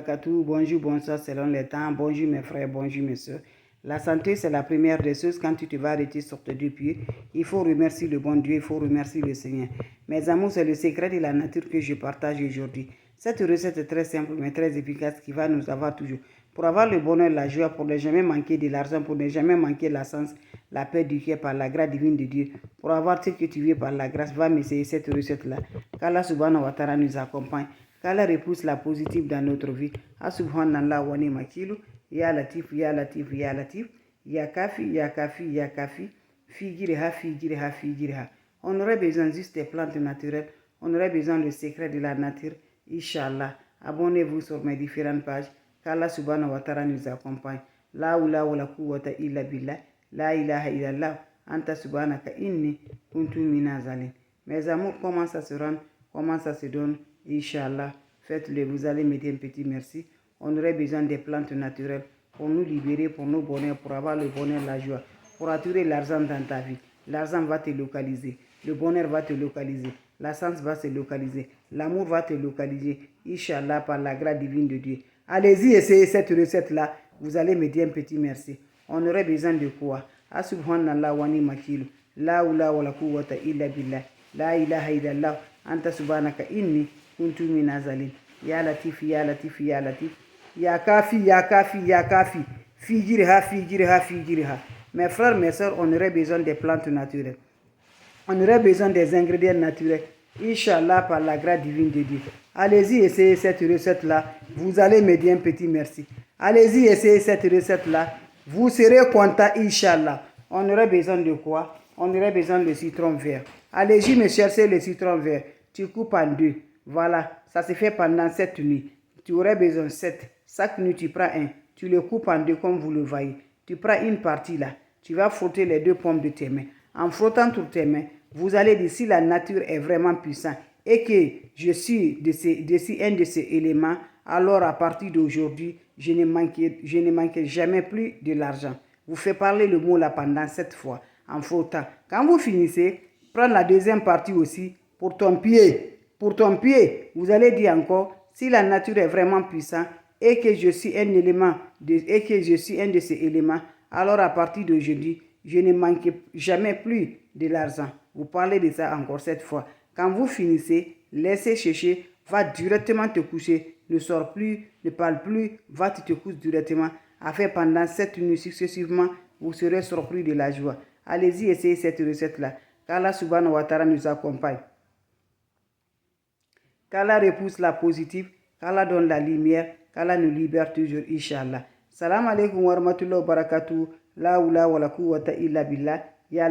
Katou, bonjour, bonsoir selon les temps. Bonjour mes frères, bonjour mes soeurs. La santé, c'est la première des choses. Quand tu te vas arrêter sur tes deux pieds, il faut remercier le bon Dieu, il faut remercier le Seigneur. Mes amours, c'est le secret de la nature que je partage aujourd'hui. Cette recette est très simple mais très efficace qui va nous avoir toujours. Pour avoir le bonheur, la joie, pour ne jamais manquer de l'argent, pour ne jamais manquer la sens, la paix du cœur par la grâce divine de Dieu. Pour avoir ce que tu veux par la grâce, va m'essayer cette recette-là. Qu'Allah subhanahu wa ta'ala nous accompagne. Qu'Allah repousse la positive dans notre vie. Subhanallah wa ni makilu. Ya Latif, Ya Latif, Ya Latif. Ya Kafi, Ya Kafi, Ya Kafi. Figiriha, Figiriha, Figiriha. On aurait besoin juste des plantes naturelles. On aurait besoin du secret de la nature. Inch'Allah. Abonnez-vous sur mes différentes pages. Qu'Allah subhanahu wa ta'ala nous accompagne. La oula wa la quwwata illa billah. La ilaha illallah. Anta subhanaka inni kuntu minazalin. Mes amours, comment ça se rend? Comment ça se donne? Inch'Allah, faites-le, vous allez m'aider un petit merci. On aurait besoin des plantes naturelles pour nous libérer, pour nos bonheurs, pour avoir le bonheur, la joie, pour attirer l'argent dans ta vie. L'argent va te localiser, le bonheur va te localiser, la sens va se localiser, l'amour va te localiser, Inch'Allah, par la grâce divine de Dieu. Allez-y, essayez cette recette-là, vous allez m'aider un petit merci. On aurait besoin de quoi? Subhanallah wa ni makilu, la oula wa la quwwata illa billah, la ilaha illallah, anta subhanaka inni kuntu minazalin. Ya Latif, Ya Latif, Ya Latif. Ya Kafi, Ya Kafi, Ya Kafi. Figiriha, Figiriha, Figiriha. Mes frères, mes soeurs, on aurait besoin des plantes naturelles. On aurait besoin des ingrédients naturels. Inch'Allah, par la grâce divine de Dieu. Allez-y, essayez cette recette-là. Vous allez me dire un petit merci. Allez-y, essayez cette recette-là. Vous serez content, Inch'Allah. On aurait besoin de quoi? On aurait besoin de citron vert. Allez-y, me chercher le citron vert. Tu coupes en deux. Voilà, ça se fait pendant 7 nuits. Tu aurais besoin de 7. Chaque nuit, tu prends un. Tu le coupes en deux comme vous le voyez. Tu prends une partie là. Tu vas frotter les deux pommes de tes mains. En frottant toutes tes mains, vous allez dire si la nature est vraiment puissante et que je suis un de ces éléments, alors à partir d'aujourd'hui, je ne manquerai jamais plus de l'argent. Vous faites parler le mot là pendant 7 fois en frottant. Quand vous finissez, prendre la deuxième partie aussi pour ton pied. Pour ton pied, vous allez dire encore, si la nature est vraiment puissante et que je suis un élément, et que je suis un de ces éléments, alors à partir d'aujourd'hui, je ne manque jamais plus de l'argent. Vous parlez de ça encore cette fois. Quand vous finissez, laissez chercher, va directement te coucher, ne sors plus, ne parle plus, va te coucher directement. À faire pendant 7 nuits successivement, vous serez surpris de la joie. Allez-y, essayez cette recette-là. Qu'Allah subhanahu wa ta'ala nous accompagne. Qu'Allah repousse la positive, qu'Allah donne la lumière, qu'Allah nous libère toujours, Inch'Allah. Salam alaikum wa rahmatullahi wa barakatuh. La oula wa la quwwata illa billah. Ya